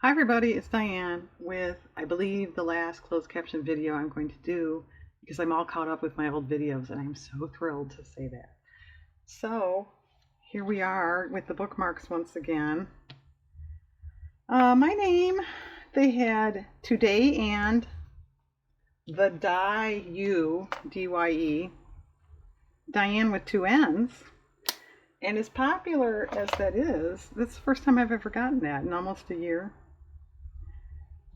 Hi everybody, it's Diane with, I believe, the last closed caption video I'm going to do because I'm all caught up with my old videos and I'm so thrilled to say that. So here we are with the bookmarks once again. My name, they had Today and the Die-You, D-Y-E, Diane with two N's. And as popular as that is, that's the first time I've ever gotten that in almost a year.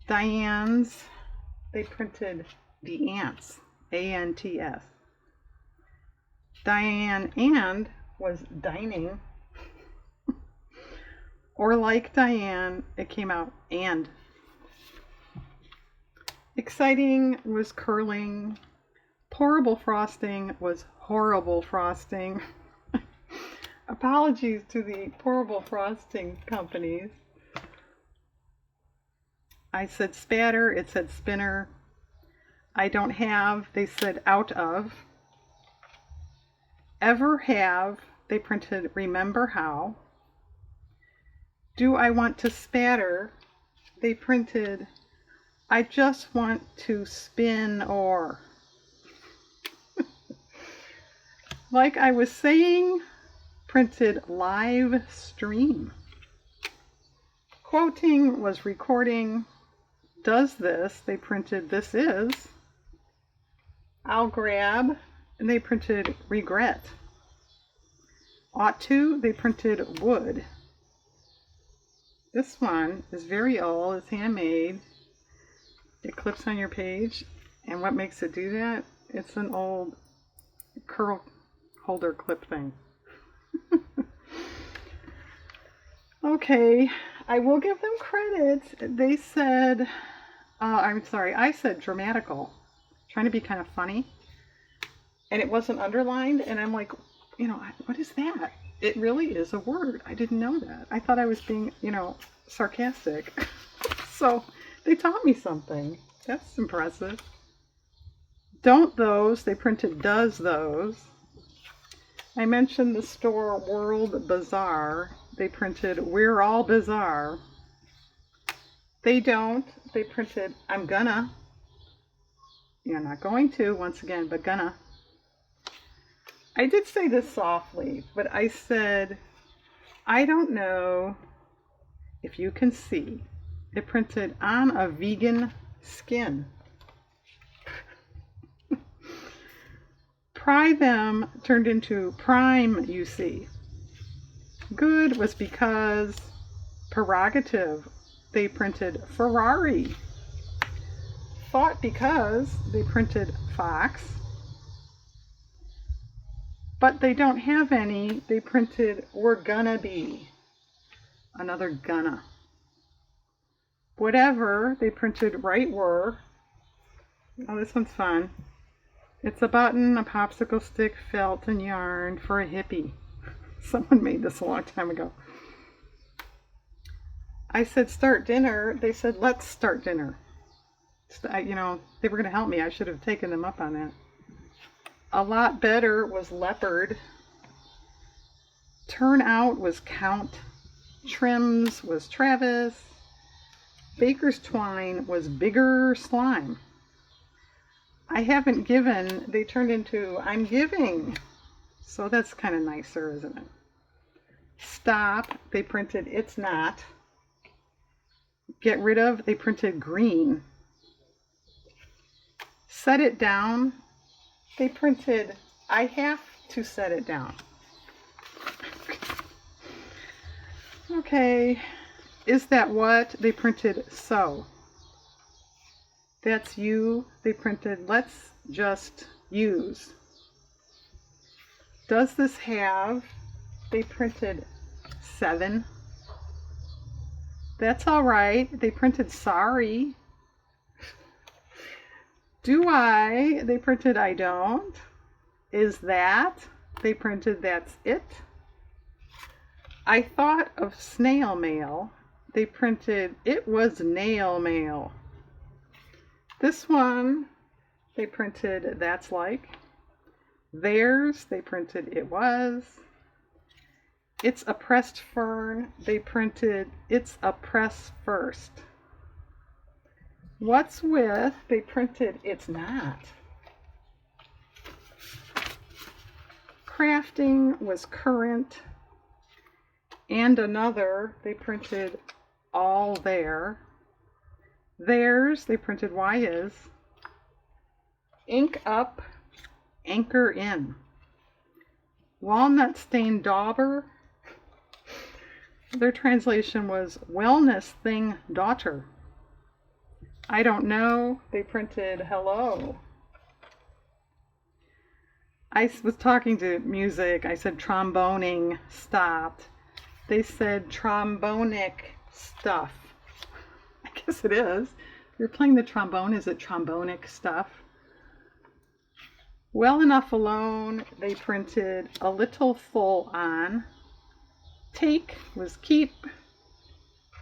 Diane's, they printed the ants, A-N-T-S. Diane and was dining. Or like Diane, it came out and. Exciting was curling. Pourable frosting was horrible frosting. Apologies to the pourable frosting companies. I said spatter, it said spinner. I don't have, they said out of. Ever have, they printed remember how. Do I want to spatter, they printed I just want to spin or. Like I was saying, printed live stream. Quoting was recording. Does this, they printed this is. I'll grab, and they printed regret. Ought to, they printed would. This one is very old, it's handmade. It clips on your page, and what makes it do that? It's an old curl holder clip thing. Okay, I will give them credit. They said, I said dramatical, trying to be kind of funny. And it wasn't underlined, and I'm like, what is that? It really is a word. I didn't know that. I thought I was being, sarcastic. So they taught me something. That's impressive. Don't those, they printed does those. I mentioned the store World Bazaar. They printed we're all bizarre. They don't, they printed I'm gonna. You're not going to, once again, but gonna. I did say this softly, but I said, I don't know if you can see. It printed on a vegan skin. Pry them turned into prime, you see. Good was because prerogative, they printed Ferrari. Thought because they printed fox. But they don't have any, they printed we're gonna be. Another gonna. Whatever, they printed right were. Oh, this one's fun. It's a button, a popsicle stick, felt, and yarn for a hippie. Someone made this a long time ago. I said start dinner. They said let's start dinner. They were going to help me. I should have taken them up on that. A lot better was leopard. Turnout was count. Trims was Travis. Baker's twine was bigger slime. I haven't given, they turned into I'm giving. So that's kind of nicer, isn't it? Stop, they printed it's not. Get rid of, they printed green. Set it down, they printed I have to set it down. Okay, is that what? They printed so. That's you, they printed let's just use. Does this have, they printed 7. That's all right, they printed sorry. Do I, they printed I don't. Is that, they printed that's it. I thought of snail mail, they printed it was nail mail. This one, they printed that's like. Theirs, they printed it was. It's a pressed fern. They printed, it's a press first. What's with, they printed, it's not. Crafting was current. And another, they printed all there. Theirs, they printed why is. Ink up, anchor in. Walnut stained dauber. Their translation was wellness thing daughter. I don't know. They printed hello. I was talking to music. I said tromboning stopped. They said trombonic stuff. I guess it is. If you're playing the trombone, is it trombonic stuff? Well enough alone. They printed a little full on. Take was keep.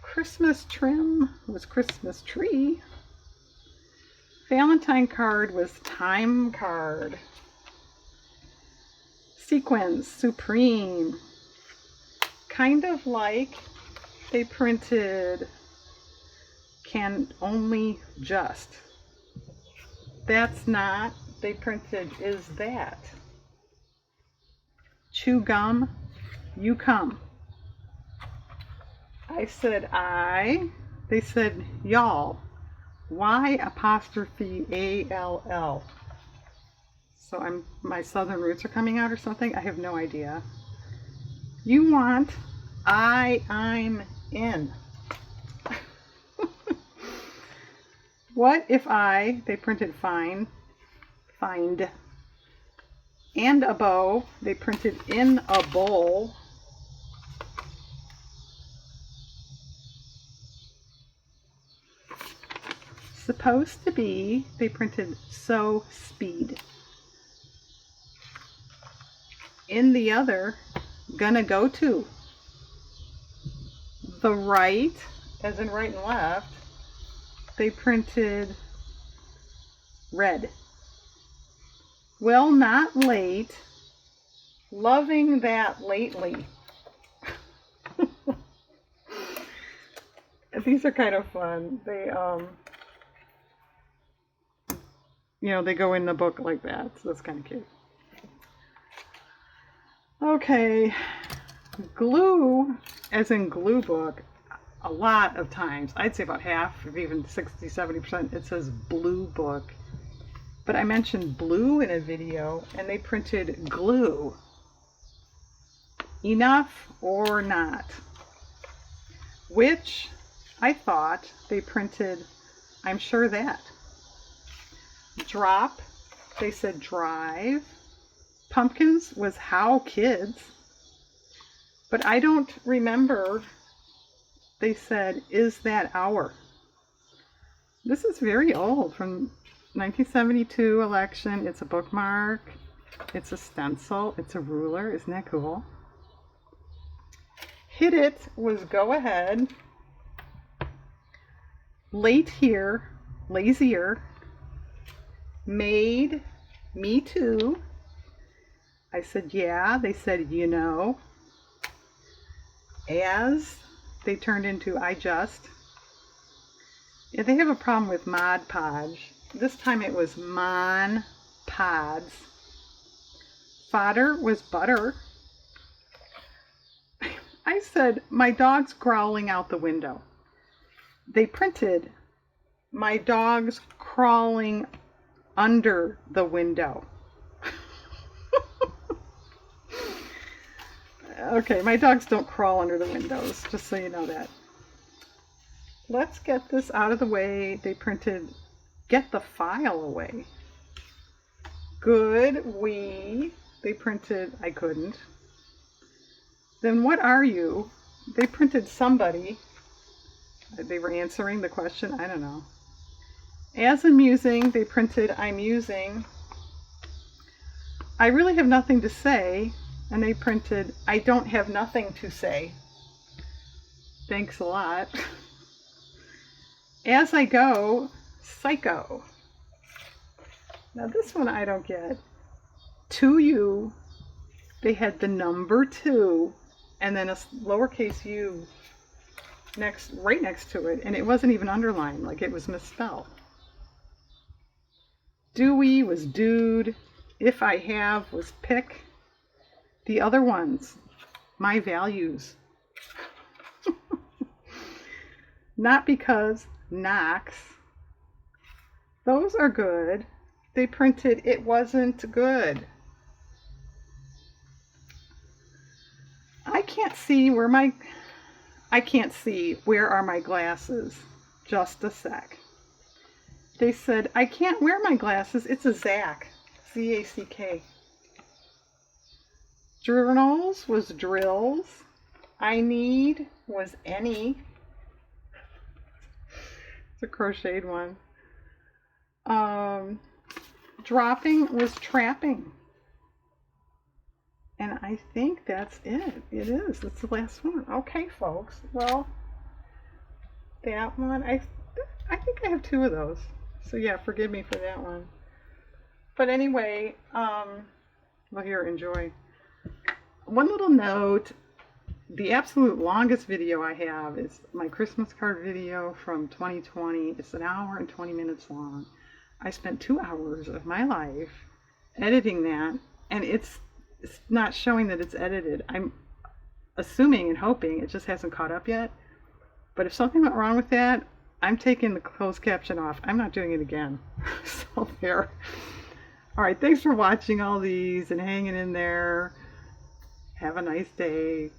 Christmas trim was Christmas tree. Valentine card was time card. Sequence, supreme. Kind of like they printed can only just. That's not, they printed is that. Chew gum, you come. I said I, they said y'all. Y apostrophe A-L-L. So my southern roots are coming out or something? I have no idea. You want, I'm in. What if they printed find. And a bow, they printed in a bowl. Supposed to be, they printed so speed. In the other, gonna go to. The right, as in right and left, they printed red. Well, not late, loving that lately. These are kind of fun. They, they go in the book like that, so that's kind of cute. Okay, glue, as in glue book, a lot of times, I'd say about half, or even 60-70%, it says blue book. But I mentioned blue in a video, and they printed glue. Enough or not. Which I thought they printed, I'm sure that. Drop, they said drive. Pumpkins was how kids. But I don't remember, they said, is that our? This is very old, from 1972 election. It's a bookmark. It's a stencil. It's a ruler. Isn't that cool? Hit it was go ahead. Late here, lazier. Made, me too. I said, yeah. They said, you know. As, they turned into I just. Yeah, they have a problem with Mod Podge. This time it was Mon Pods. Fodder was butter. I said, my dog's growling out the window. They printed, my dog's crawling under the window. Okay, my dogs don't crawl under the windows, just so you know that. Let's get this out of the way. They printed, get the file away. Good, they printed, I couldn't. Then what are you? They printed somebody. They were answering the question, I don't know. As amusing, they printed, I'm using. I really have nothing to say. And they printed, I don't have nothing to say. Thanks a lot. As I go, psycho. Now this one I don't get. To you, they had the number 2. and then a lowercase u right next to it, and it wasn't even underlined, like it was misspelled. Dewey was dude. If I have was pick. The other ones, my values. Not because Knox. Those are good. They printed it wasn't good. I can't see where are my glasses. Just a sec. They said, I can't wear my glasses. It's a Zack. Z-A-C-K. Journals was drills. I need was any. It's a crocheted one. Dropping was trapping. And I think that's it. It is. That's the last one. Okay, folks. Well, that one, I think I have 2 of those. So yeah, forgive me for that one. But anyway, well, here, enjoy. One little note. The absolute longest video I have is my Christmas card video from 2020. It's an hour and 20 minutes long. I spent 2 hours of my life editing that, and it's not showing that it's edited. I'm assuming and hoping it just hasn't caught up yet. But if something went wrong with that, I'm taking the closed caption off. I'm not doing it again. So there. All right, thanks for watching all these and hanging in there. Have a nice day.